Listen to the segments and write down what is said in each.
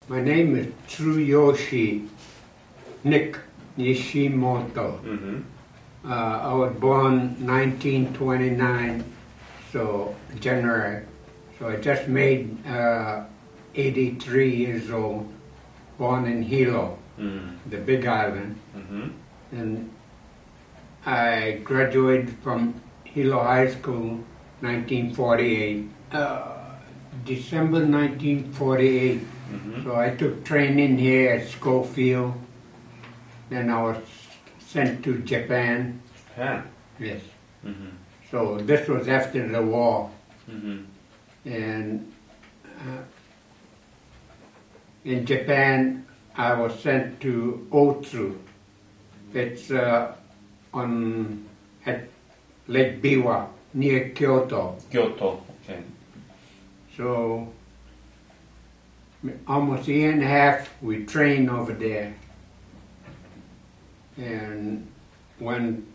My name is Tsuyoshi Nick Nishimoto. I was born 1929, so January. So I just made 83 years old, born in Hilo, the Big Island. And I graduated from Hilo High School 1948, December 1948. So I took training here at Schofield. Then I was sent to Japan. Japan? Yes. So this was after the war. And in Japan, I was sent to Otsu. It's on at Lake Biwa, near Kyoto. Kyoto, okay. So almost a year and a half we trained over there. And when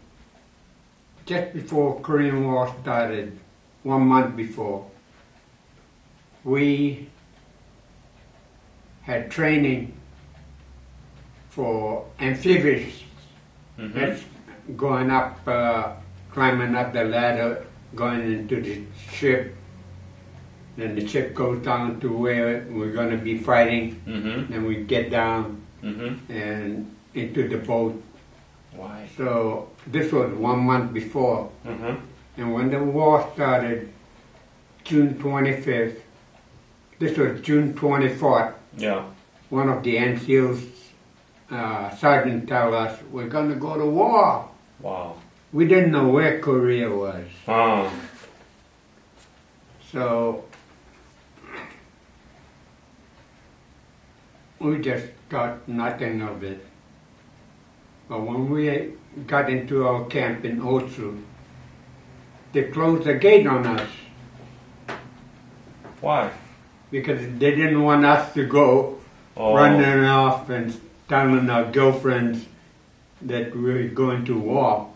just before Korean War started, 1 month before, we had training for amphibious. That's going up, climbing up the ladder, going into the ship. Then the ship goes down to where we're going to be fighting. Then we get down and into the boat. Why? So this was 1 month before. And when the war started, June 25th, this was June 24th. Yeah. One of the NCO's sergeant told us, we're going to go to war. Wow. We didn't know where Korea was. Oh. So we just thought nothing of it. But when we got into our camp in Otsu, they closed the gate on us. Why? Because they didn't want us to go running off and telling our girlfriends that we were going to war.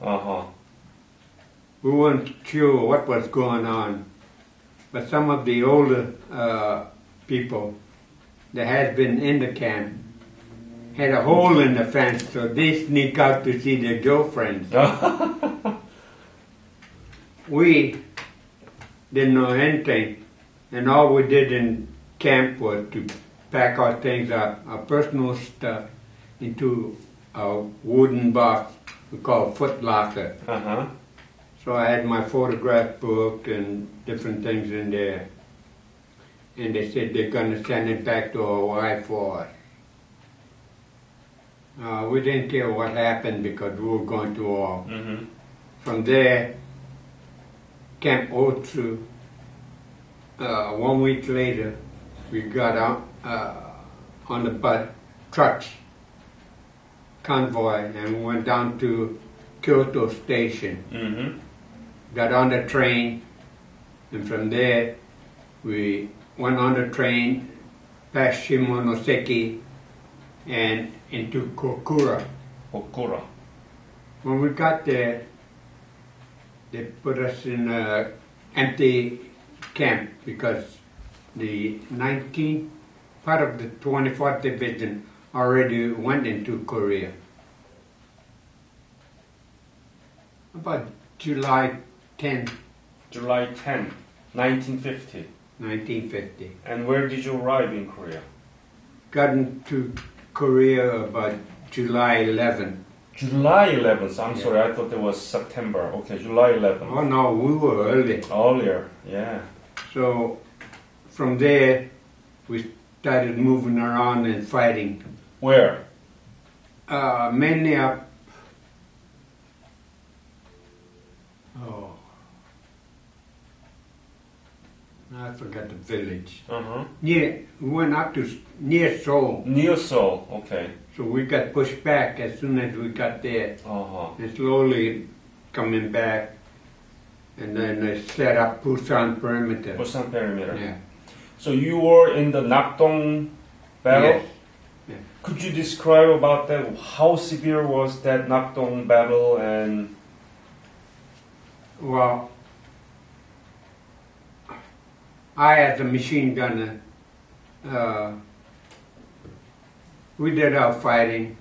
We weren't sure what was going on. But some of the older people that had been in the camp had a hole in the fence, so they sneak out to see their girlfriends. We didn't know anything, and all we did in camp was to pack our things up, our personal stuff, into a wooden box we call foot locker. So I had my photograph book and different things in there. And they said they're going to send it back to Hawaii for us. We didn't care what happened because we were going to war. From there, Camp Otsu, 1 week later, we got out on the bus, trucks, convoy, and we went down to Kyoto Station. Got on the train, and from there we went on the train past Shimonoseki and into Kokura. Kokura. When we got there, they put us in an empty camp because the 19th part of the 24th Division already went into Korea. About July 10, July 10, 1950. 1950. And where did you arrive in Korea? Got into Korea about July 11. July 11th. I'm sorry, I thought it was September. Okay, July 11th. Oh no, we were early. Earlier, yeah. So from there, we started moving around and fighting. Where? Mainly up. I forgot the village. We went up to near Seoul. Near Seoul, okay. So we got pushed back as soon as we got there. And slowly coming back. And then they set up Busan perimeter. Busan perimeter. Yeah. So you were in the Nakdong battle? Yes. Yeah. Could you describe about that? How severe was that Nakdong battle? And well, I, as a machine gunner, we did our fighting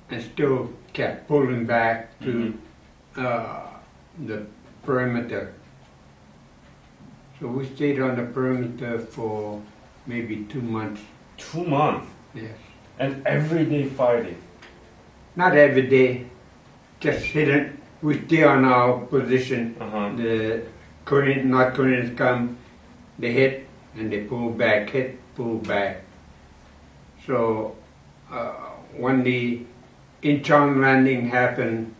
and still kept pulling back to the perimeter. So we stayed on the perimeter for maybe 2 months. 2 months? Yes. And every day fighting? Not every day, just hidden. We stay on our position. The North Koreans come, they hit, and they pull back, hit, pull back. So when the Incheon landing happened,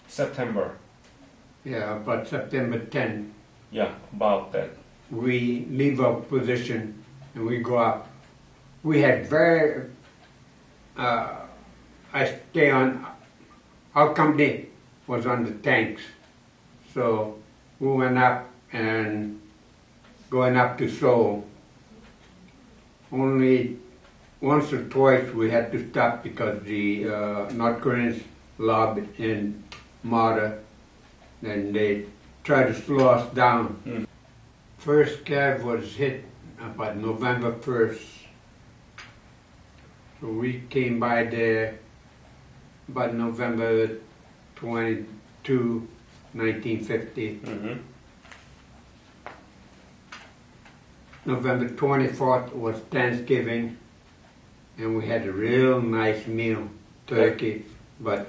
September. Yeah, about September 10. Yeah, about that. We leave our position and we go up. We had I stay on, our company was on the tanks. So we went up and going up to Seoul. Only once or twice we had to stop because the North Koreans lobbed in mortar and they tried to slow us down. First cav was hit about November 1st. So we came by there about November 22, 1950. November 24th was Thanksgiving, and we had a real nice meal, turkey, but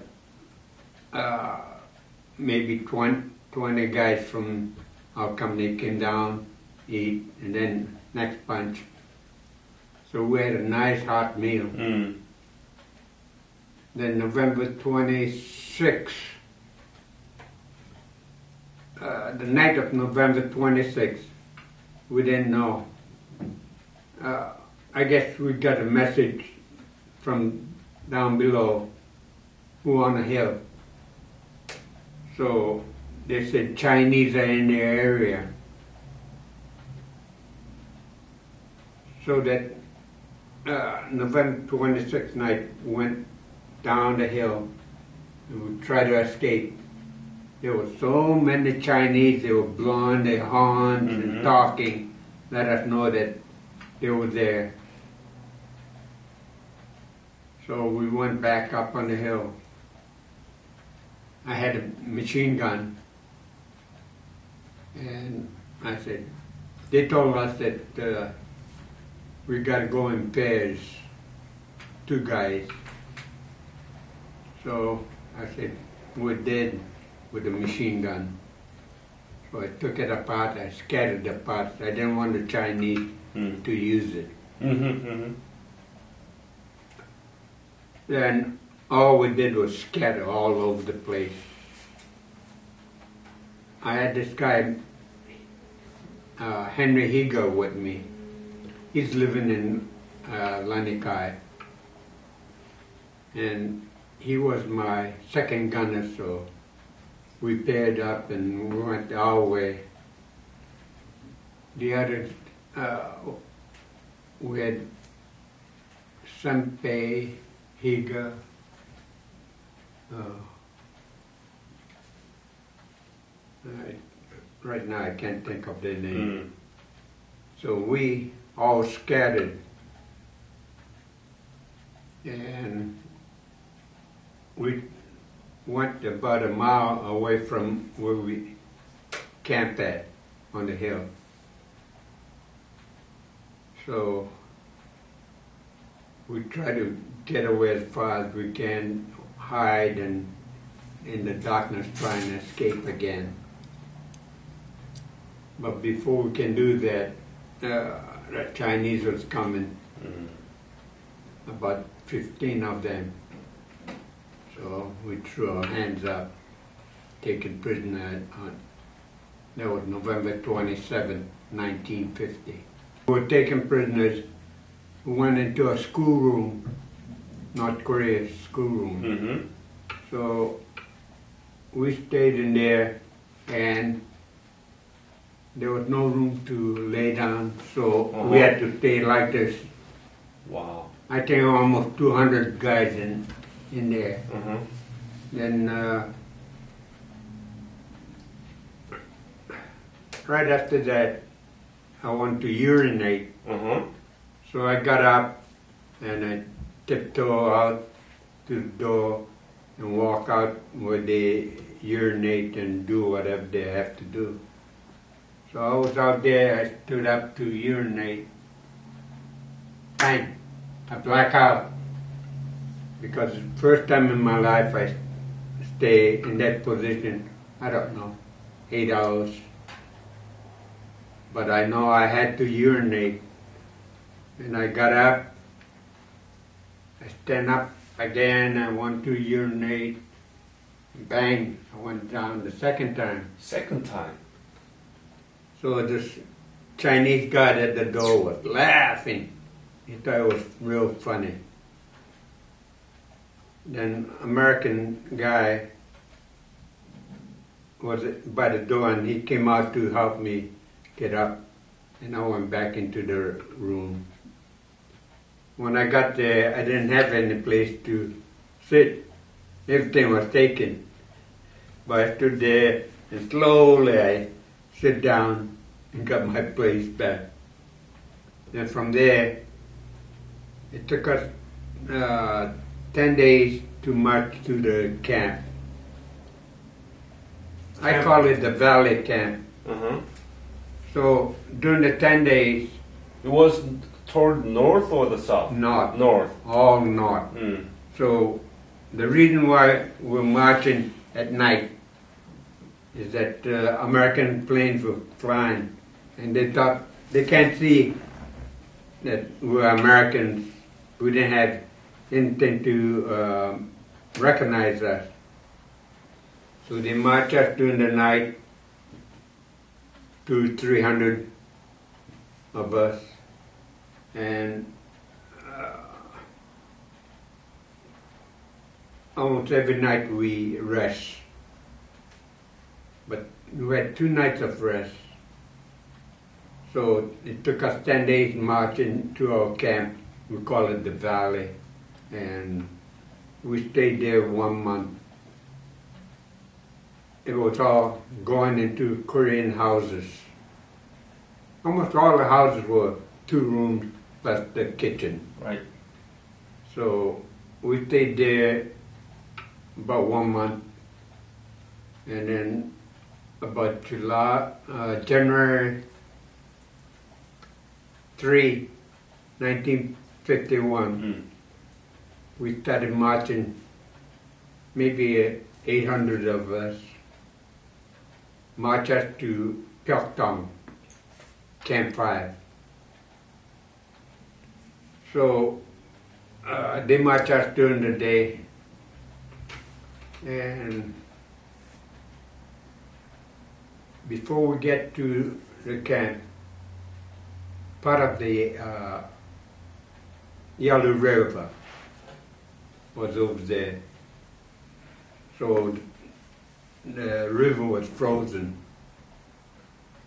maybe 20 guys from our company came down, eat, and then next bunch. So we had a nice hot meal. Then November 26th, the night of November 26th, we didn't know. I guess we got a message from down below, who on the hill. So they said Chinese are in the area. So that November 26th night, we went down the hill and we tried to escape. There were so many Chinese, they were blowing their horns and talking, let us know that they were there. So we went back up on the hill. I had a machine gun, and I said, they told us that we got to go in pairs, 2 guys. So I said, we did with the machine gun. So I took it apart, I scattered the parts. I didn't want the Chinese to use it. Then all we did was scatter all over the place. I had this guy, Henry Higa, with me. He's living in Lanikai. And he was my second gunner, so we paired up and we went our way. The others, we had Senpei, Higa, right now I can't think of their name. So we all scattered, and we went about a mile away from where we camped at on the hill. So we try to get away as far as we can, hide, and in the darkness trying to escape again. But before we can do that, the Chinese was coming, about 15 of them. So we threw our hands up, taken prisoner on, that was November 27, 1950. We were taken prisoners. We went into a schoolroom, North Korea's schoolroom. So we stayed in there, and there was no room to lay down, so we had to stay like this. Wow. I think almost 200 guys in there. Then right after that, I want to urinate. So I got up and I tiptoe out to the door and walk out where they urinate and do whatever they have to do. So I was out there, I stood up to urinate. Bang! I black out. Because the first time in my life I stay in that position, I don't know, 8 hours. But I know I had to urinate. And I got up, I stand up again, I want to urinate. Bang! I went down the second time. Second time? So this Chinese guy at the door was laughing. He thought it was real funny. Then American guy was by the door and he came out to help me get up, and I went back into the room. When I got there, I didn't have any place to sit. Everything was taken. But I stood there and slowly I sit down and got my place back. And from there, it took us 10 days to march to the camp. I call it the Valley Camp. So during the 10 days... It was toward north or the south? North. North. All north. So the reason why we're marching at night is that American planes were flying and they thought they can't see that we're Americans. We didn't have anything to recognize us. So they marched us during the night, 200-300 of us, and almost every night we rest. But we had 2 nights of rest. So it took us 10 days marching to our camp. We call it the Valley. And we stayed there 1 month. It was all going into Korean houses. Almost all the houses were 2 rooms plus the kitchen. Right. So we stayed there about 1 month. And then about January 3, 1951, we started marching, maybe 800 of us, march us to Pyeongtaung, Camp 5. So they march us during the day, and before we get to the camp, part of the Yalu River was over there. So the river was frozen.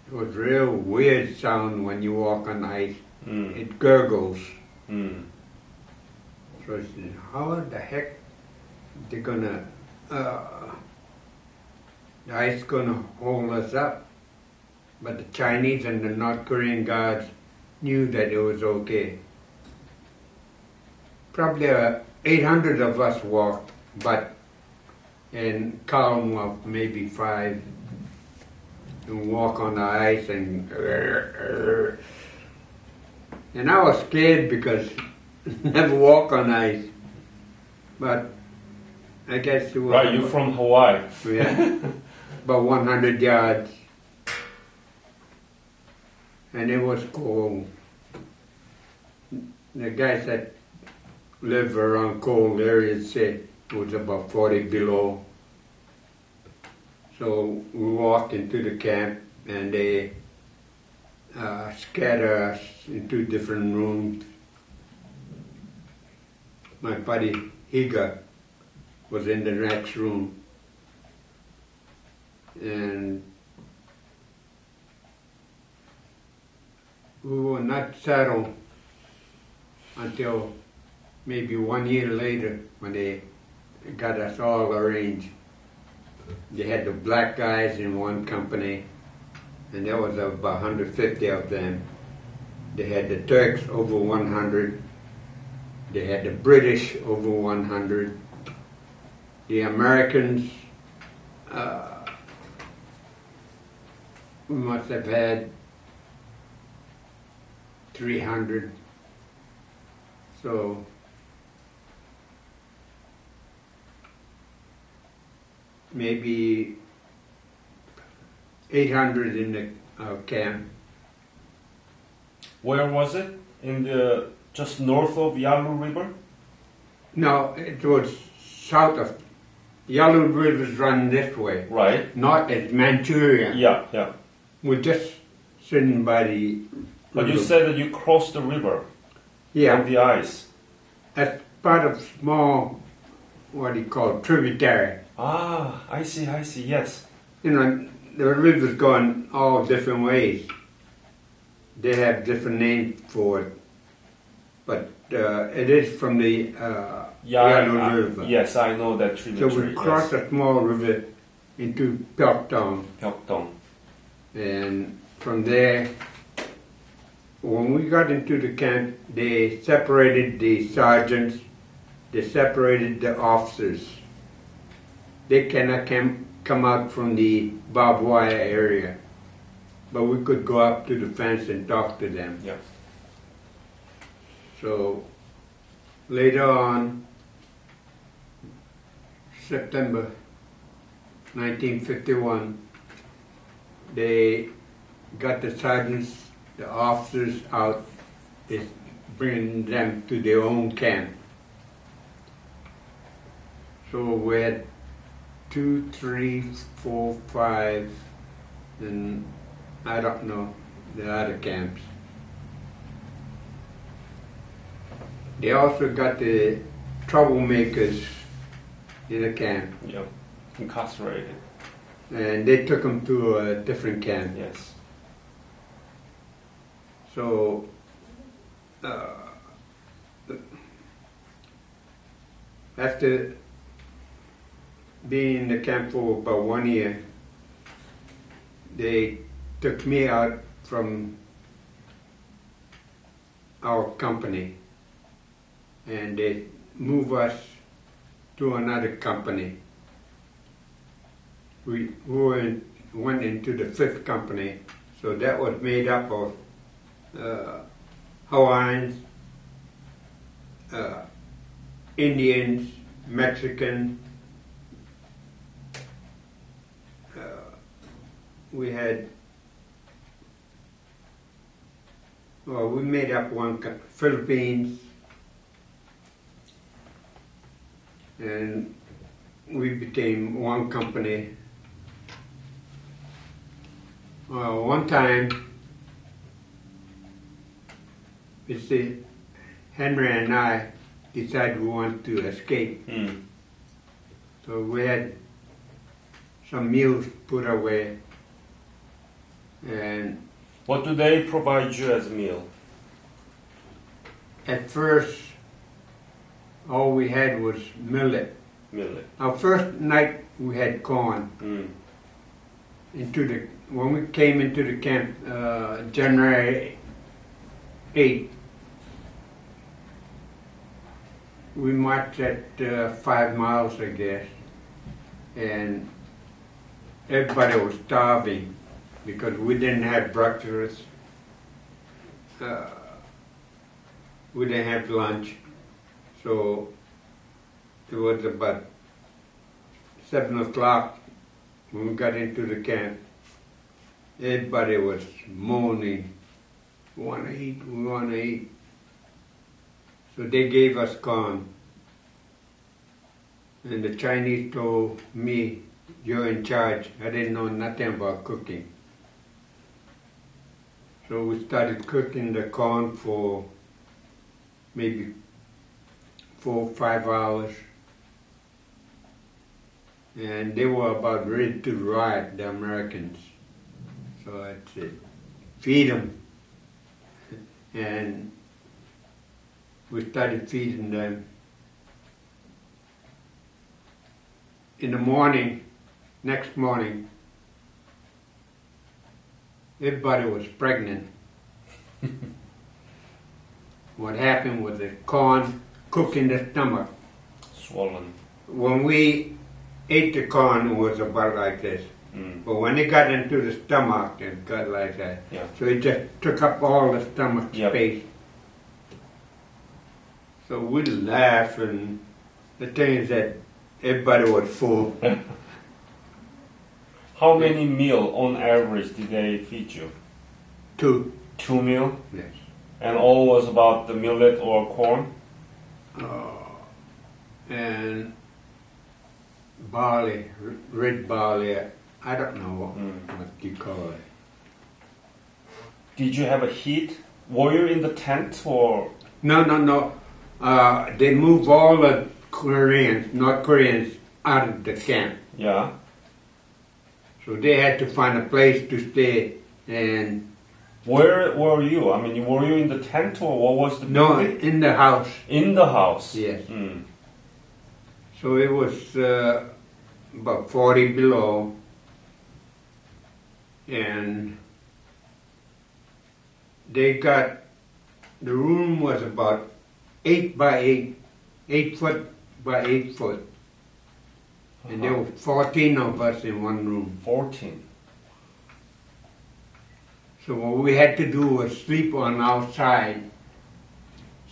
It was a real weird sound when you walk on ice. It gurgles. So I said, how the heck they're gonna, the ice gonna hold us up? But the Chinese and the North Korean guards knew that it was okay. Probably 800 of us walked, but in column of maybe 5, and walk on the ice and I was scared because never walk on ice. But I guess it was... Right, you're from Hawaii. Yeah, about 100 yards. And it was cold. The guys that live around cold areas said it was about 40 below. So we walked into the camp and they scattered us into different rooms. My buddy Higa was in the next room. And we were not settled until maybe 1 year later when they got us all arranged. They had the black guys in one company and there was about 150 of them. They had the Turks over 100. They had the British over 100. The Americans, we must have had 300. So maybe 800 in the camp. Where was it? In the just north of Yalu River? No, it was south of Yalu River's run this way. Right. Not as Manchuria. Yeah, yeah. We're just sitting by the But you river. said that you crossed the river Yeah, on the ice. as part of small, what do you call it, tributary. Ah, I see, yes. You know, the river's going all different ways. They have different names for it. But it is from the Yalu River. Yes, I know that So tributary. we crossed a small river into Pyeongtaung. Pyeongtaung. And from there, when we got into the camp, they separated the sergeants, they separated the officers. They cannot come out from the barbed wire area, but we could go up to the fence and talk to them. Yeah. So later on, September 1951, they got the sergeants, the officers out, they bring them to their own camp. So we had 2, 3, 4, 5, and I don't know the other camps. They also got the troublemakers in the camp, Yeah. Incarcerated. and they took them to a different camp. Yes. So after being in the camp for about 1 year, they took me out from our company and they moved us to another company. We went into the 5th company, so that was made up of Hawaiians, Indians, Mexican. We had, well, we made up one, Philippines, and we became one company. One time, you see, Henry and I decided we wanted to escape. So we had some meals put away, and What do they provide you as a meal? at first all we had was millet. Millet. Our first night we had corn. When we came into the camp, January 8th, we marched at 5 miles, I guess, and everybody was starving because we didn't have breakfast, we didn't have lunch, so it was about 7 o'clock when we got into the camp. Everybody was moaning, we want to eat, we want to eat. So they gave us corn. And the Chinese told me, you're in charge. I didn't know nothing about cooking. So we started cooking the corn for maybe 4 or 5 hours. And they were about ready to riot, the Americans. So I said, feed them. And we started feeding them. In the morning, next morning, everybody was pregnant. What happened was the corn cooked in the stomach. Swollen. When we ate the corn, it was about like this. But when it got into the stomach, it got like that. Yeah. So it just took up all the stomach space. So we laughed, and the thing is that everybody was full. How many meal on average did they feed you? 2. 2 meal? Yes. And all was about the millet or corn? And barley, red barley, I don't know what you call it. Did you have a heat? Were you in the tent or? No. They moved all the North Koreans out of the camp. Yeah. So they had to find a place to stay. And where were you? I mean, were you in the tent or what was the building? No, in the house. In the house? Yes. So it was about 40 below. And the room was about 8 by 8, 8 foot by 8 foot. And there were 14 of us in one room. 14. So what we had to do was sleep on outside,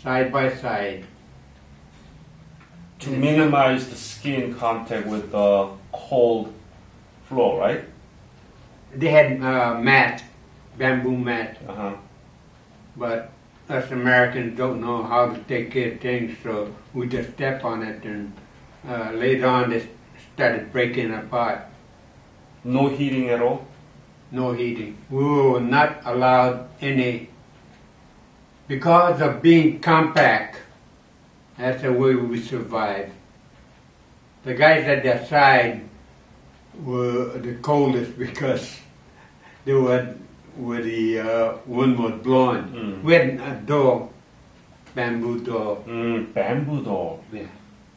side by side. To minimize the skin contact with the cold floor, right? They had mat, bamboo mat. But us Americans don't know how to take care of things, so we just step on it, and later on they started breaking apart. No heating at all? No heating. We were not allowed any, because of being compact. That's the way we survived. The guys at their side were the coldest because they were where the wind was blowing. We had a door, bamboo door. Bamboo door. Yeah.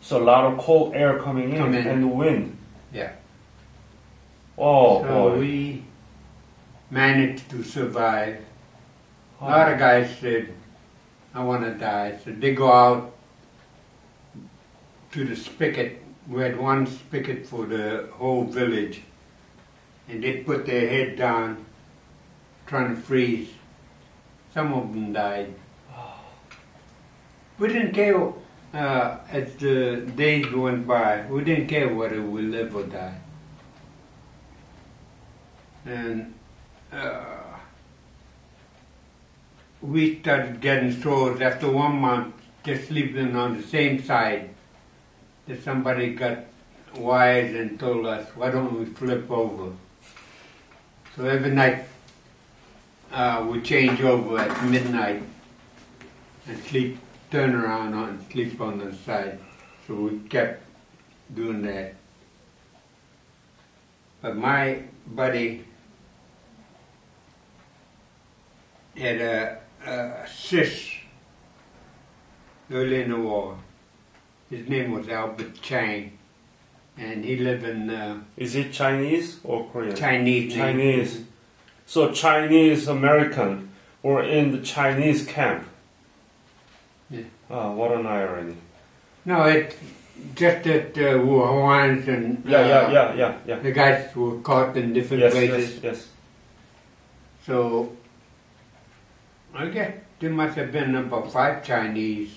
So a lot of cold air coming in and wind. Yeah. Oh, so boy. we managed to survive. A lot of guys said, I want to die. So they go out to the spigot. We had one spigot for the whole village. And they put their head down, trying to freeze. Some of them died. We didn't care, as the days went by, we didn't care whether we live or die. And we started getting sores after 1 month, just sleeping on the same side. That somebody got wise and told us, why don't we flip over? So every night we change over at midnight and sleep, turn around and sleep on the side. So we kept doing that. But my buddy had a cyst early in the war. His name was Albert Chang, and he lived in... Is it Chinese or Korean? Chinese. Chinese. So Chinese American were in the Chinese camp. Yeah. Oh, what an irony. No, it's just that we were Hawaiians and Yeah. the guys were caught in different places. Yes. So I guess there must have been about 5 Chinese,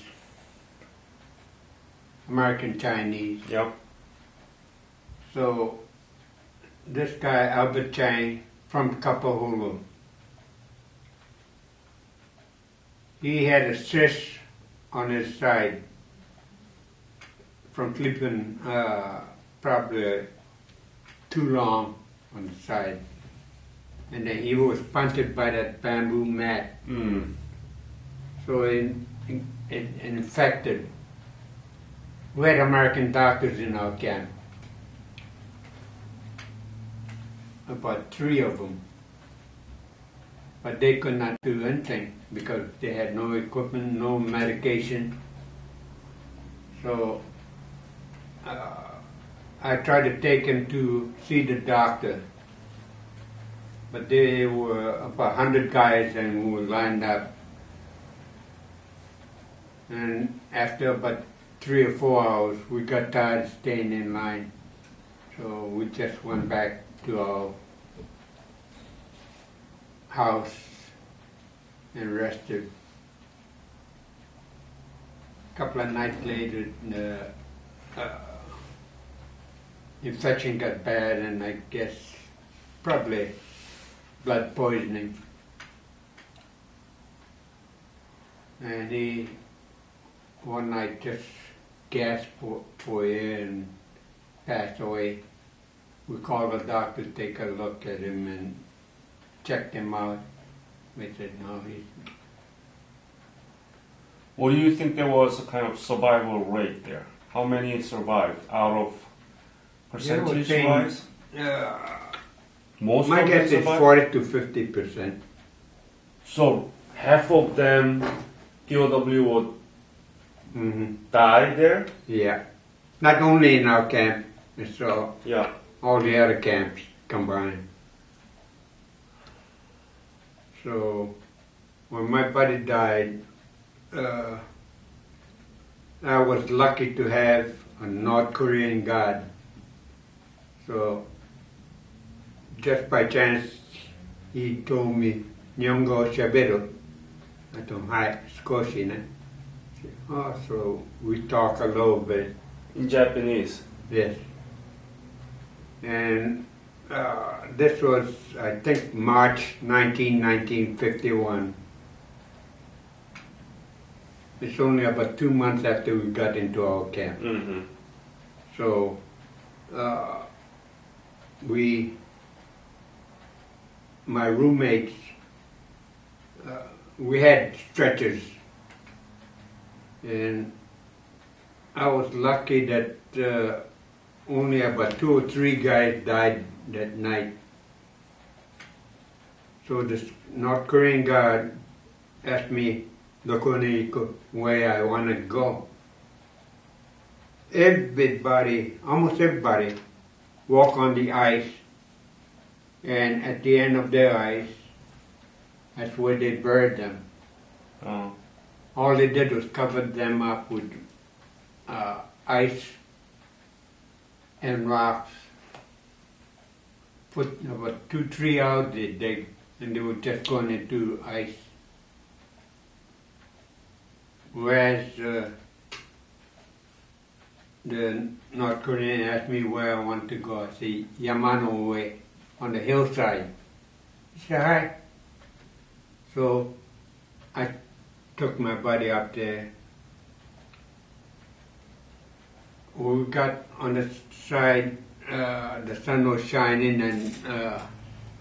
American Chinese. Yep. So this guy, Albert Chang, from Kapahulu, he had a cyst on his side from sleeping probably too long on the side. And then he was punted by that bamboo mat. So it infected. We had American doctors in our camp. About 3 of them. But they could not do anything because they had no equipment, no medication. So I tried to take him to see the doctor. But there were about 100 guys and we were lined up. And after about 3 or 4 hours, we got tired of staying in line. So we just went back to our house and rested. A couple of nights later, the infection got bad, and I guess probably blood poisoning. And he one night just gasped for air and passed away. We called the doctor to take a look at him and checked him out. We said, no, he's... What do you think there was a kind of survival rate there? How many survived out of percentage-wise? Most my guess is 40 to 50%. So half of them POW would die there? Yeah. Not only in our camp, so yeah. All the other camps combined. So when my buddy died, I was lucky to have a North Korean guard. So just by chance, he told me, Nyongo Shabero. I told him, hi, Skoshi, ne? Oh, so we talk a little bit. In Japanese? Yes. And this was, I think, March 1951. It's only about 2 months after we got into our camp. Mm-hmm. So my roommates, we had stretchers, and I was lucky that only about 2 or 3 guys died that night. So this North Korean guard asked me where I want to go. Everybody, almost everybody, walk on the ice, and at the end of the ice, that's where they buried them. Oh. All they did was cover them up with ice and rocks. Put about 2-3 hours they dig, and they were just going into ice. Whereas the North Korean asked me where I want to go. I said, Yamano way, on the hillside. He said, hi. So I took my buddy up there. We got on the side, the sun was shining and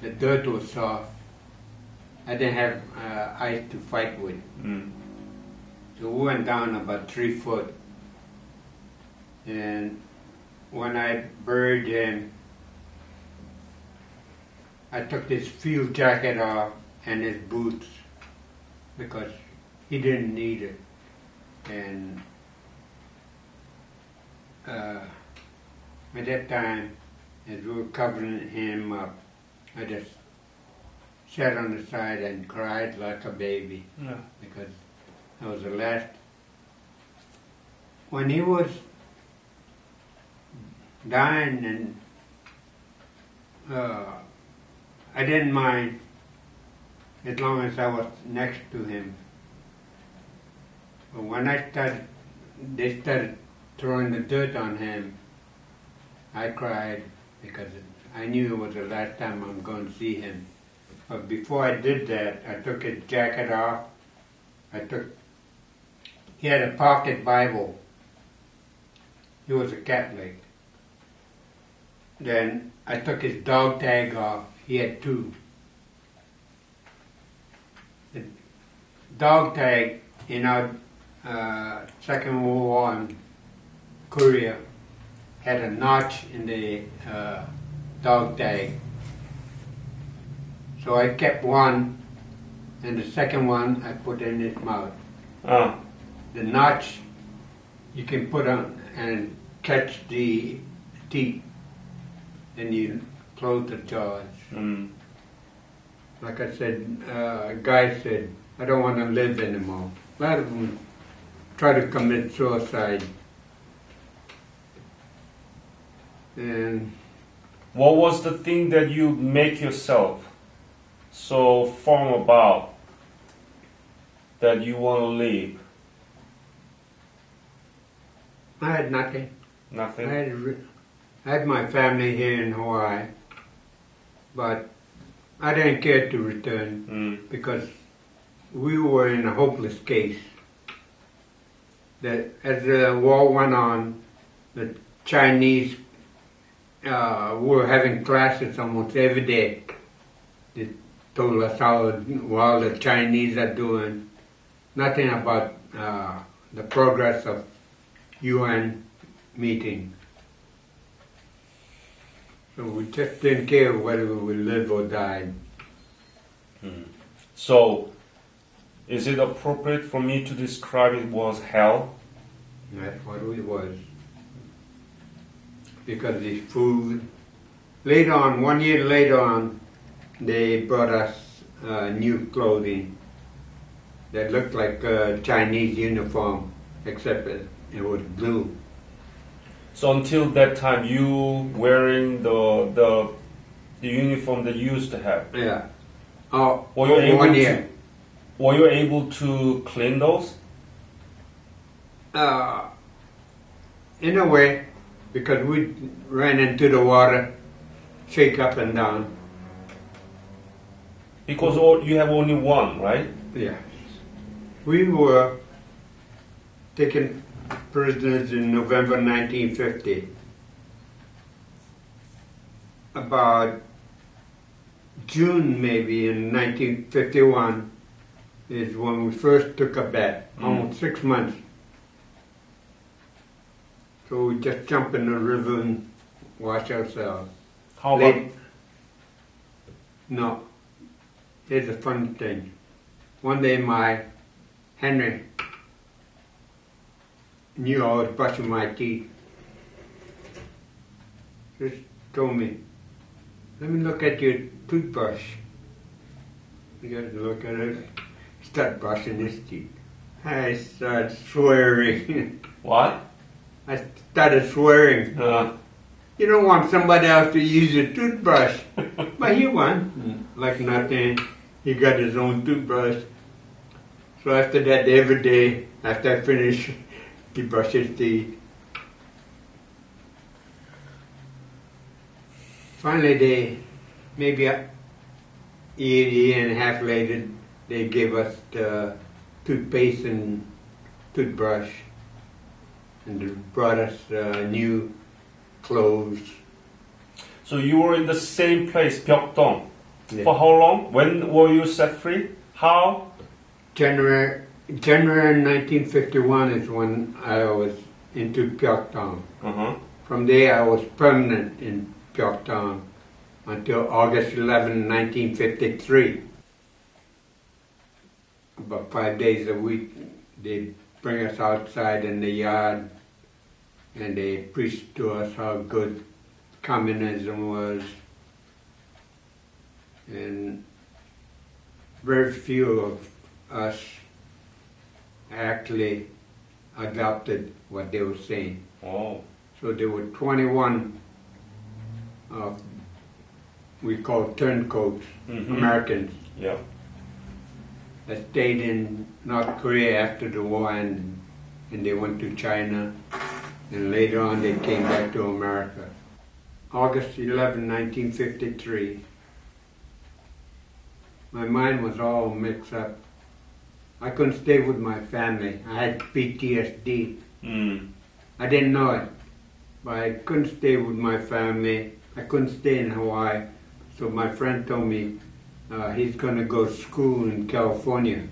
the dirt was soft. I didn't have ice to fight with. Mm. So we went down about 3 foot. And when I buried him, I took his field jacket off and his boots because he didn't need it. And at that time, as we were covering him up, I just sat on the side and cried like a baby. Yeah. Because that was the last. When he was dying, and I didn't mind as long as I was next to him. But when they started throwing the dirt on him, I cried because I knew it was the last time I'm going to see him. But before I did that, I took his jacket off. He had a pocket Bible. He was a Catholic. Then I took his dog tag off. He had 2. The dog tag in our Second World War in Korea had a notch in the dog tag. So I kept one, and the second one I put in his mouth. Oh. The notch you can put on and catch the teeth, and you close the jaws. Mm. like I said, a guy said, I don't want to live anymore. A lot of them try to commit suicide. And what was the thing that you make yourself so firm about that you want to leave? I had nothing. Nothing? I had my family here in Hawaii, but I didn't care to return because we were in a hopeless case. That as the war went on, the Chinese were having classes almost every day. They told us how well the Chinese are doing. Nothing about the progress of UN meeting. So we just didn't care whether we would live or die. So, is it appropriate for me to describe it was hell? That's what it was. Because the food. Later on, 1 year later on, they brought us new clothing that looked like a Chinese uniform, except it was blue. So until that time, you wearing the uniform that you used to have. Yeah. Oh, Were you able 1 year. Were you able to clean those? In a way, because we ran into the water, shake up and down. Because you have only one, right? Yes. We were taken prisoners in November 1950. About June maybe in 1951 is when we first took a bath, almost 6 months. So we just jump in the river and wash ourselves. How about? No. Here's a fun thing. One day my Henry knew I was brushing my teeth. Just told me, let me look at your toothbrush. He got to look at it, start brushing his teeth. I started swearing. What? I started swearing. You don't want somebody else to use your toothbrush. But he won. Like nothing, he got his own toothbrush. So after that, every day, after I finish, he brushed his teeth. Finally, maybe a year and a half later, they gave us the toothpaste and toothbrush. And they brought us new clothes. So you were in the same place, Pyeongdong, Yeah. for how long? When were you set free? How? January 1951 is when I was into Pyeongdong. From there I was permanent in Pyeongdong until August 11, 1953. About 5 days a week they bring us outside in the yard and they preached to us how good communism was. And very few of us actually adopted what they were saying. Oh. So there were 21 we call turncoats, Americans, Yeah. that stayed in North Korea after the war and they went to China and later on they came back to America. August 11, 1953. My mind was all mixed up. I couldn't stay with my family. I had PTSD. I didn't know it, but I couldn't stay with my family. I couldn't stay in Hawaii. So my friend told me he's going to go to school in California.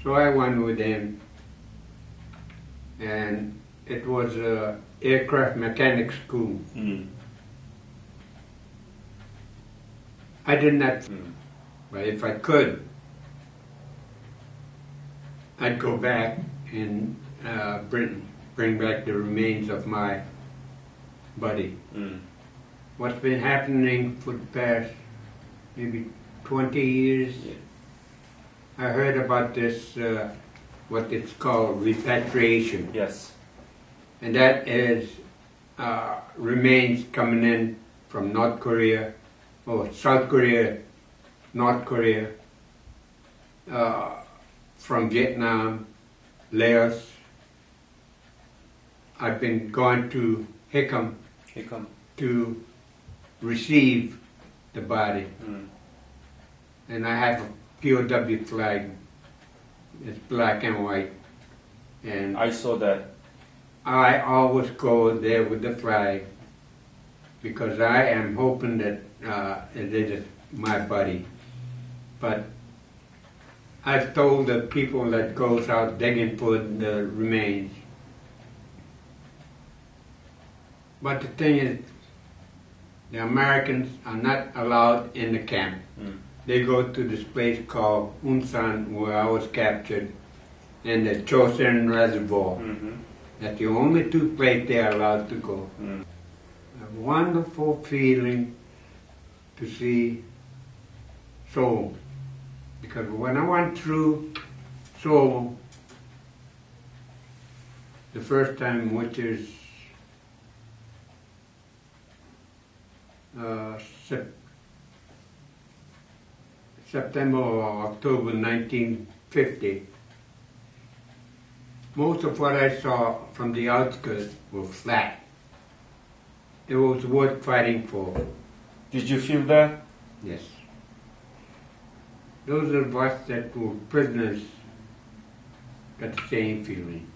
So I went with him, and it was a aircraft mechanic school. I did not, but if I could, I'd go back and bring back the remains of my buddy. What's been happening for the past maybe 20 years. Yeah. I heard about this, what it's called repatriation. Yes. And that is remains coming in from North Korea, or South Korea, North Korea, from Vietnam, Laos. I've been going to Hickam to receive the body. And I have a POW flag. It's black and white. And I saw that. I always go there with the flag because I am hoping that it is my body. But I've told the people that goes out digging for the remains. But the thing is, the Americans are not allowed in the camp. They go to this place called Unsan, where I was captured, and the Chosin Reservoir. That's the only two places they are allowed to go. A wonderful feeling to see Seoul. Because when I went through Seoul the first time, which is September or October 1950, most of what I saw from the outskirts were flat. It was worth fighting for. Did you feel that? Yes. Those of us that were prisoners got the same feeling.